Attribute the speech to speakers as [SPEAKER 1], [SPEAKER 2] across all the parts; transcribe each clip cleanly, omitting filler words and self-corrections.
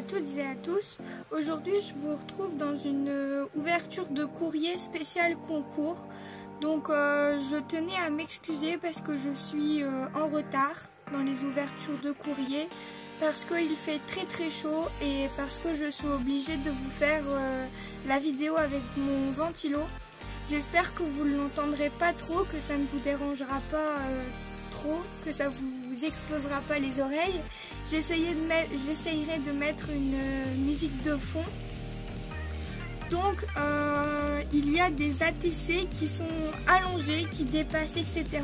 [SPEAKER 1] toutes et à tous. Aujourd'hui, je vous retrouve dans une ouverture de courrier spécial concours. Donc, je tenais à m'excuser parce que je suis en retard dans les ouvertures de courrier, parce qu'il fait très chaud et parce que je suis obligée de vous faire la vidéo avec mon ventilo. J'espère que vous ne l'entendrez pas trop, que ça ne vous dérangera pas trop, que ça vous explosera pas les oreilles. J'essayerai de mettre une musique de fond. Donc il y a des ATC qui sont allongés, qui dépassent, etc.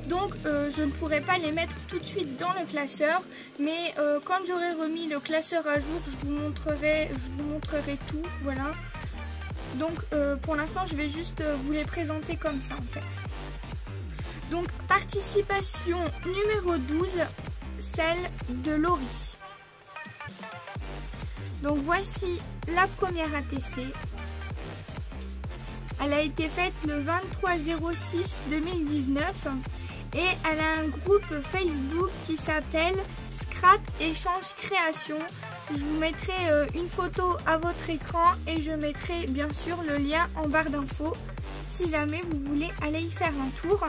[SPEAKER 1] Donc je ne pourrai pas les mettre tout de suite dans le classeur, mais quand j'aurai remis le classeur à jour, je vous montrerai tout, voilà. Donc pour l'instant je vais juste vous les présenter comme ça en fait. Donc participation numéro 12, celle de Laurie. Donc voici la première ATC. Elle a été faite le 23/06/2019 et elle a un groupe Facebook qui s'appelle Scrap Échange Création. Je vous mettrai une photo à votre écran et je mettrai bien sûr le lien en barre d'infos si jamais vous voulez aller y faire un tour.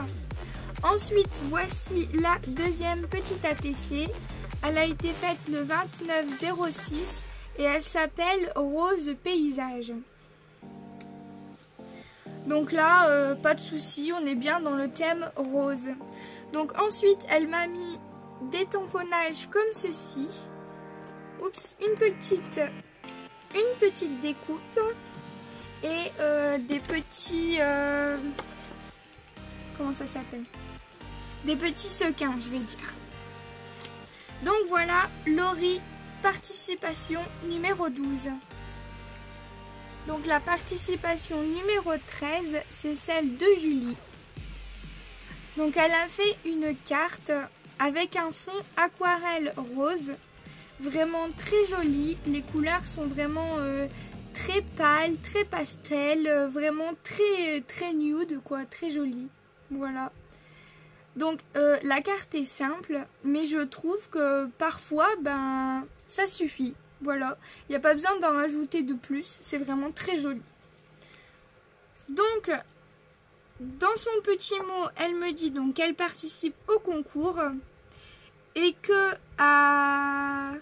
[SPEAKER 1] Ensuite, voici la deuxième petite ATC. Elle a été faite le 29/06 et elle s'appelle Rose Paysage. Donc là, pas de souci, on est bien dans le thème rose. Donc ensuite, elle m'a mis des tamponnages comme ceci. Oups, une petite découpe et des petits... comment ça s'appelle? Des petits sequins, je vais dire. Donc voilà, Laurie, participation numéro 12. Donc la participation numéro 13, c'est celle de Julie. Donc elle a fait une carte avec un fond aquarelle rose, vraiment très joli. Les couleurs sont vraiment très pâles, très pastel, vraiment très nude quoi, très jolie. Voilà. Donc la carte est simple, mais je trouve que parfois ça suffit. Voilà, il n'y a pas besoin d'en rajouter de plus, c'est vraiment très joli. Donc, dans son petit mot, elle me dit donc qu'elle participe au concours et que, à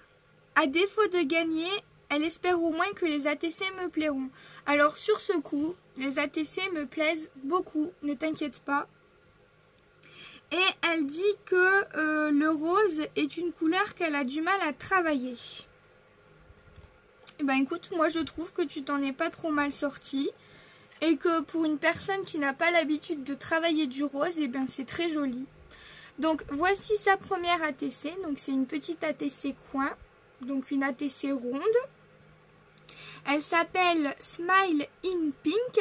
[SPEAKER 1] défaut de gagner, elle espère au moins que les ATC me plairont. Alors, sur ce coup, les ATC me plaisent beaucoup, ne t'inquiète pas. Et elle dit que le rose est une couleur qu'elle a du mal à travailler. Ben écoute, moi je trouve que tu t'en es pas trop mal sorti et que pour une personne qui n'a pas l'habitude de travailler du rose, et bien c'est très joli. Donc voici sa première ATC, donc c'est une petite ATC coin, donc une ATC ronde. Elle s'appelle Smile in Pink.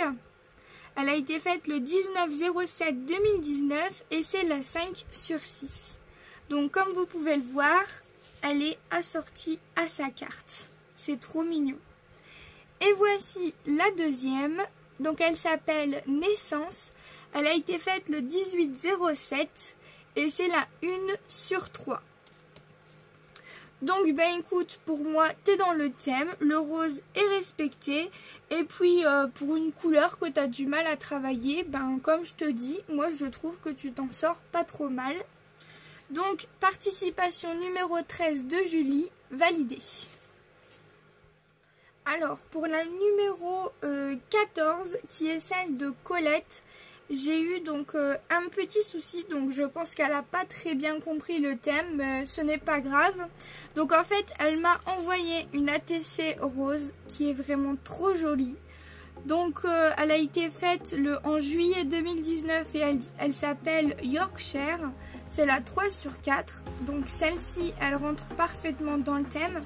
[SPEAKER 1] Elle a été faite le 19/07/2019 et c'est la 5/6. Donc comme vous pouvez le voir, elle est assortie à sa carte. C'est trop mignon. Et voici la deuxième. Donc elle s'appelle Naissance. Elle a été faite le 18/07 et c'est la 1/3. Donc écoute, pour moi t'es dans le thème, le rose est respecté. Et puis pour une couleur que t'as du mal à travailler, comme je te dis, moi je trouve que tu t'en sors pas trop mal. Donc participation numéro 13 de Julie, validée. Alors, pour la numéro 14, qui est celle de Colette, j'ai eu donc un petit souci, donc je pense qu'elle n'a pas très bien compris le thème, mais ce n'est pas grave. Donc en fait, elle m'a envoyé une ATC rose qui est vraiment trop jolie. Donc elle a été faite en juillet 2019 et elle s'appelle Yorkshire. C'est la 3/4, donc celle-ci, elle rentre parfaitement dans le thème.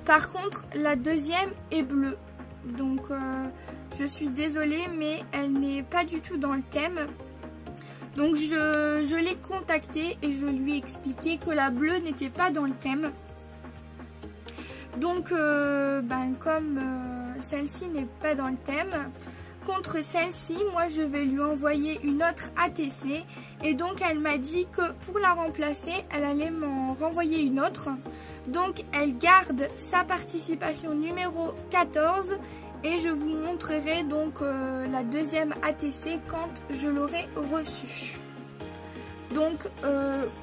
[SPEAKER 1] Par contre, la deuxième est bleue. Donc, je suis désolée, mais elle n'est pas du tout dans le thème. Donc, je l'ai contactée et je lui ai expliqué que la bleue n'était pas dans le thème. Donc, comme celle-ci n'est pas dans le thème, contre celle-ci, moi, je vais lui envoyer une autre ATC. Et donc, elle m'a dit que pour la remplacer, elle allait m'en renvoyer une autre. Donc elle garde sa participation numéro 14 et je vous montrerai donc la deuxième ATC quand je l'aurai reçue. Donc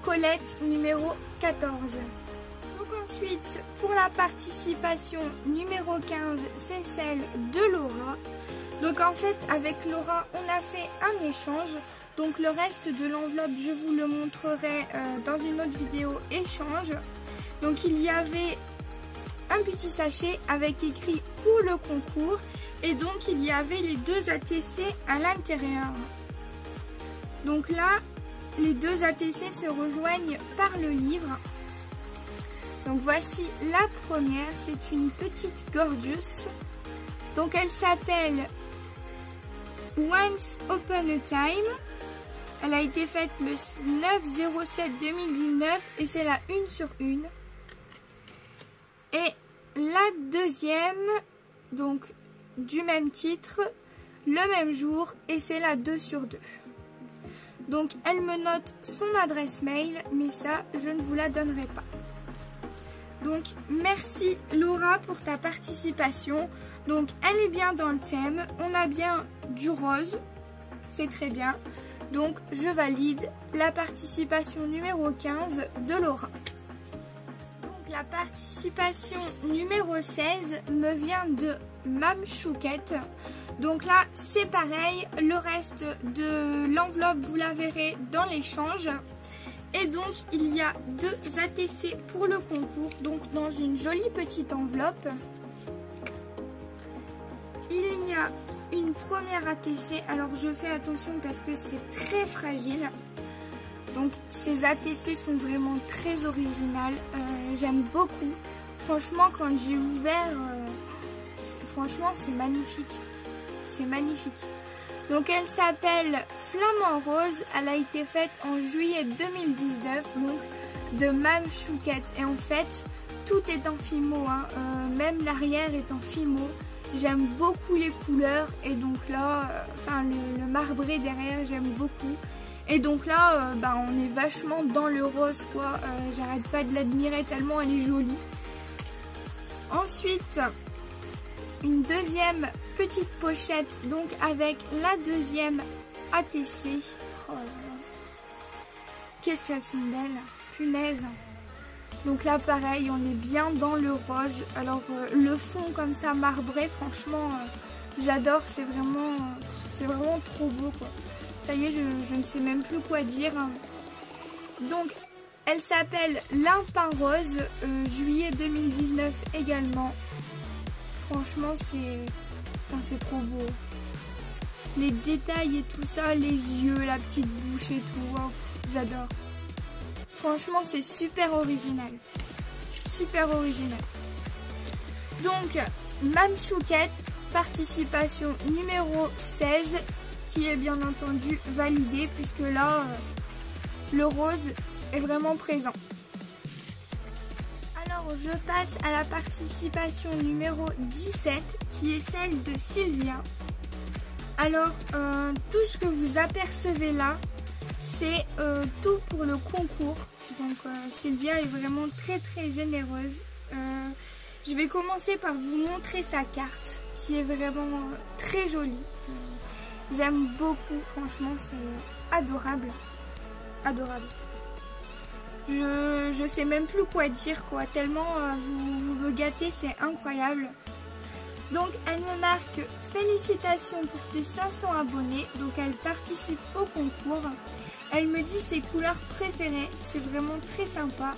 [SPEAKER 1] Colette numéro 14. Donc ensuite pour la participation numéro 15 c'est celle de Laura. Donc en fait avec Laura on a fait un échange. Donc le reste de l'enveloppe je vous le montrerai dans une autre vidéo échange. Donc il y avait un petit sachet avec écrit pour le concours et donc il y avait les deux ATC à l'intérieur. Donc là les deux ATC se rejoignent par le livre. Donc voici la première, c'est une petite Gorgeous. Donc elle s'appelle Once Upon a Time. Elle a été faite le 9/07/2019 et c'est la 1 sur 1. Et la deuxième, donc du même titre, le même jour et c'est la 2 sur 2. Donc elle me note son adresse mail, mais ça je ne vous la donnerai pas. Donc merci Laura pour ta participation. Donc elle est bien dans le thème, on a bien du rose, c'est très bien. Donc je valide la participation numéro 15 de Laura. Donc la participation numéro 16 me vient de Mam Chouquette. Donc là c'est pareil, le reste de l'enveloppe vous la verrez dans l'échange. Et donc il y a deux ATC pour le concours, donc dans une jolie petite enveloppe. Il y a une première ATC, alors je fais attention parce que c'est très fragile. Donc ces ATC sont vraiment très originales, j'aime beaucoup. Franchement quand j'ai ouvert, franchement c'est magnifique, c'est magnifique. Donc elle s'appelle Flamant Rose, elle a été faite en juillet 2019, donc de Mam Chouquette. Et en fait tout est en fimo, hein. Même l'arrière est en fimo. J'aime beaucoup les couleurs et donc là, le marbré derrière j'aime beaucoup. Et donc là, on est vachement dans le rose quoi, j'arrête pas de l'admirer tellement elle est jolie. Ensuite, une deuxième petite pochette donc avec la deuxième ATC. Oh là là. Qu'est-ce qu'elles sont belles, punaise. Donc là pareil on est bien dans le rose. Alors le fond comme ça marbré, franchement j'adore, c'est vraiment trop beau quoi. Ça y est, je ne sais même plus quoi dire. Donc elle s'appelle Limpin Rose, juillet 2019 également. Franchement c'est trop beau. Les détails et tout ça, les yeux, la petite bouche et tout, oh, j'adore. Franchement c'est super original. Super original. Donc Mam Chouquette, participation numéro 16, qui est bien entendu validée puisque là le rose est vraiment présent. Alors je passe à la participation numéro 17 qui est celle de Sylvia. Alors tout ce que vous apercevez là c'est tout pour le concours. Donc Sylvia est vraiment très généreuse. Je vais commencer par vous montrer sa carte qui est vraiment très jolie. J'aime beaucoup, franchement c'est adorable. Adorable. Je sais même plus quoi dire quoi, tellement vous me gâtez, c'est incroyable. Donc elle me marque félicitations pour tes 500 abonnés, donc elle participe au concours. Elle me dit ses couleurs préférées, c'est vraiment très sympa.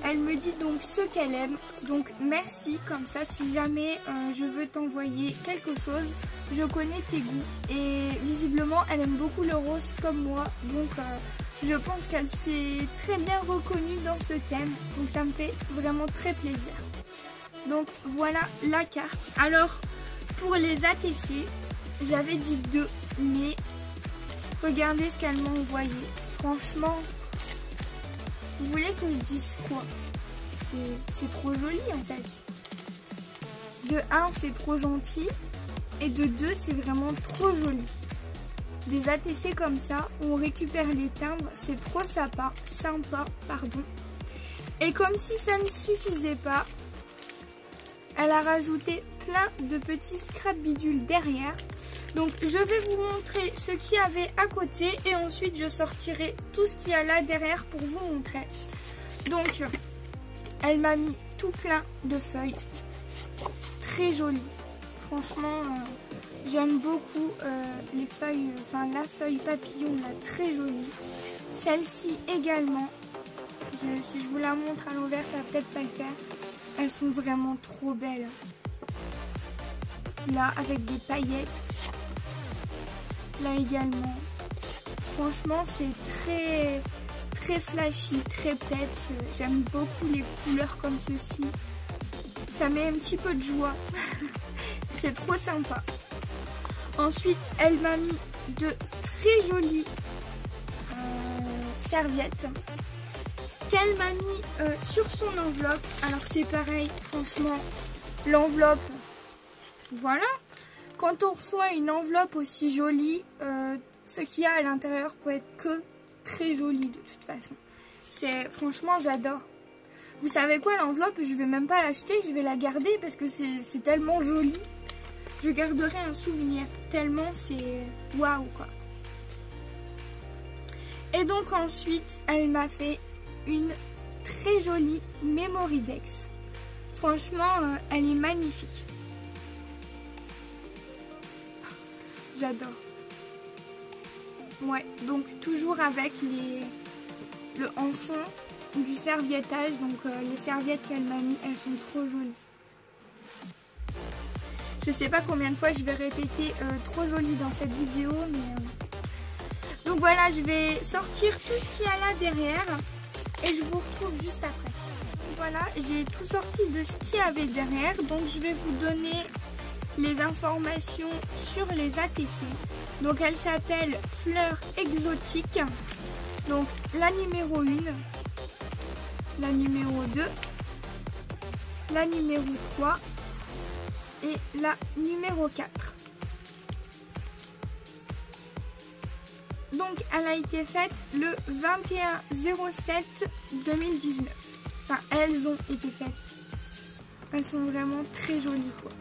[SPEAKER 1] Elle me dit donc ce qu'elle aime, donc merci, comme ça si jamais je veux t'envoyer quelque chose, je connais tes goûts. Et visiblement elle aime beaucoup le rose comme moi, donc je pense qu'elle s'est très bien reconnue dans ce thème, donc ça me fait vraiment très plaisir. Donc voilà la carte. Alors pour les ATC, j'avais dit 2, mais regardez ce qu'elle m'a envoyé. Franchement, vous voulez que je dise quoi? C'est trop joli en fait. De 1, c'est trop gentil. Et de 2, c'est vraiment trop joli. Des ATC comme ça, où on récupère les timbres, c'est trop sympa. Et comme si ça ne suffisait pas, elle a rajouté plein de petits scrap bidules derrière. Donc je vais vous montrer ce qu'il y avait à côté et ensuite je sortirai tout ce qu'il y a là derrière pour vous montrer. Donc elle m'a mis tout plein de feuilles, très jolies. Franchement, j'aime beaucoup les feuilles, enfin la feuille papillon là, très jolie. Celle-ci également. Si je vous la montre à l'envers, ça va peut-être pas le faire. Elles sont vraiment trop belles. Là, avec des paillettes. Là également. Franchement, c'est très flashy, très peps. J'aime beaucoup les couleurs comme ceci. Ça met un petit peu de joie. C'est trop sympa. Ensuite, elle m'a mis de très jolies serviettes qu'elle m'a mis sur son enveloppe. Alors c'est pareil, franchement, l'enveloppe, voilà. Quand on reçoit une enveloppe aussi jolie, ce qu'il y a à l'intérieur peut être que très joli de toute façon. Franchement, j'adore. Vous savez quoi, l'enveloppe, je vais même pas l'acheter, je vais la garder parce que c'est tellement joli. Je garderai un souvenir, tellement c'est waouh quoi. Et donc ensuite, elle m'a fait une très jolie Memory Dex. Franchement, elle est magnifique. J'adore. Ouais, donc toujours avec le en fond du serviettage. Donc les serviettes qu'elle m'a mis, elles sont trop jolies. Je sais pas combien de fois je vais répéter trop joli dans cette vidéo, mais donc voilà, je vais sortir tout ce qu'il y a là derrière et je vous retrouve juste après. Voilà, j'ai tout sorti de ce qu'il y avait derrière, donc je vais vous donner les informations sur les ATC. Donc elle s'appelle Fleur Exotique. Donc la numéro 1, la numéro 2, la numéro 3 et la numéro 4. Donc elle a été faite le 21/07/2019. Enfin, elles ont été faites. Elles sont vraiment très jolies quoi.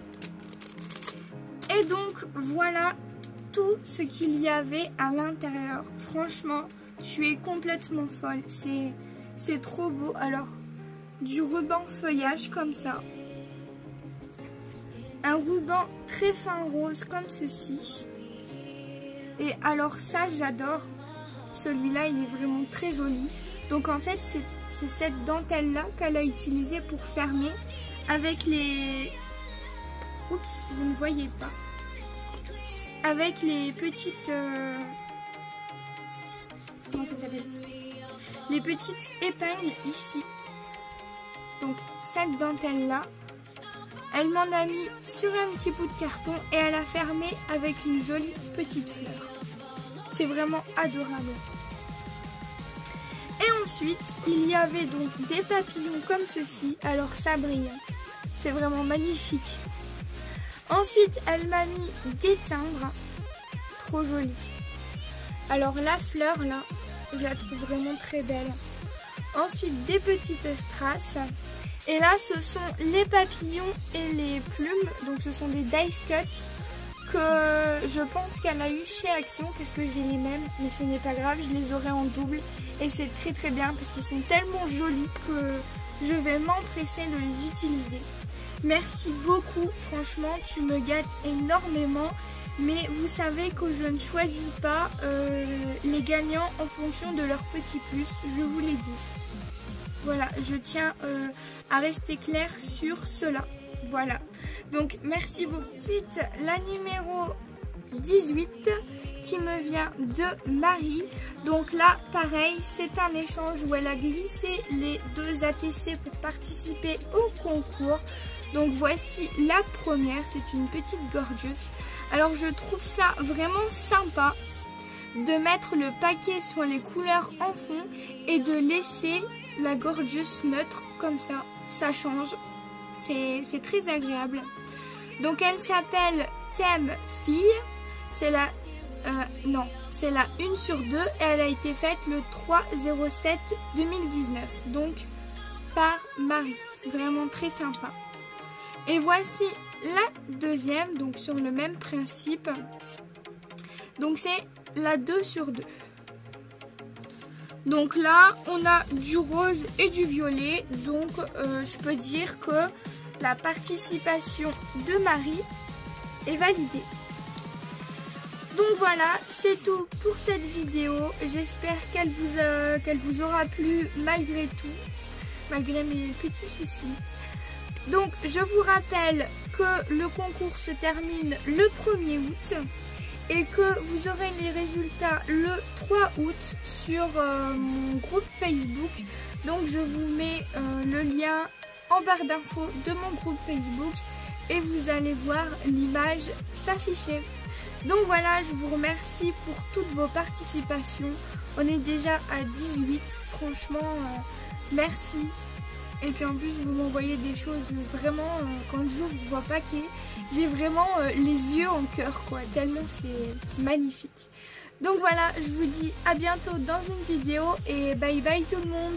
[SPEAKER 1] Et donc voilà tout ce qu'il y avait à l'intérieur. Franchement, je suis complètement folle. C'est trop beau. Alors, du ruban feuillage comme ça. Un ruban très fin rose comme ceci. Et alors ça, j'adore. Celui-là, il est vraiment très joli. Donc en fait, c'est cette dentelle-là qu'elle a utilisée pour fermer avec les... Oups, vous ne voyez pas. Avec les petites... Comment ça s'appelle? Les petites épingles ici. Donc cette dentelle-là, elle m'en a mis sur un petit bout de carton et elle a fermé avec une jolie petite fleur. C'est vraiment adorable. Et ensuite, il y avait donc des papillons comme ceci. Alors ça brille. C'est vraiment magnifique. Ensuite, elle m'a mis des timbres. Trop jolis. Alors la fleur là, je la trouve vraiment très belle. Ensuite, des petites strass. Et là, ce sont les papillons et les plumes. Donc ce sont des dice cut que je pense qu'elle a eu chez Action parce que j'ai les mêmes. Mais ce n'est pas grave, je les aurai en double. Et c'est très bien parce qu'ils sont tellement jolis que je vais m'empresser de les utiliser. Merci beaucoup, franchement, tu me gâtes énormément. Mais vous savez que je ne choisis pas les gagnants en fonction de leur petit plus, je vous l'ai dit. Voilà, je tiens à rester clair sur cela. Voilà, donc merci beaucoup. Ensuite, la numéro 18 qui me vient de Marie. Donc là, pareil, c'est un échange où elle a glissé les deux ATC pour participer au concours. Donc voici la première, c'est une petite gorgeous. Alors je trouve ça vraiment sympa de mettre le paquet sur les couleurs en fond et de laisser la gorgeous neutre comme ça. Ça change, c'est très agréable. Donc elle s'appelle Thème Fille. C'est la c'est la 1/2 et elle a été faite le 3/07/2019. Donc par Marie. Vraiment très sympa. Et voici la deuxième, donc sur le même principe. Donc c'est la 2 sur 2. Donc là, on a du rose et du violet. Donc je peux dire que la participation de Marie est validée. Donc voilà, c'est tout pour cette vidéo. J'espère qu'elle vous aura plu malgré tout, malgré mes petits soucis. Donc je vous rappelle que le concours se termine le 1er août et que vous aurez les résultats le 3 août sur mon groupe Facebook. Donc je vous mets le lien en barre d'infos de mon groupe Facebook et vous allez voir l'image s'afficher. Donc voilà, je vous remercie pour toutes vos participations. On est déjà à 18, franchement, merci. Et puis en plus, vous m'envoyez des choses vraiment, quand j'ouvre, je vois pas qu'il j'ai vraiment les yeux en cœur, quoi, tellement c'est magnifique. Donc voilà, je vous dis à bientôt dans une vidéo et bye bye tout le monde.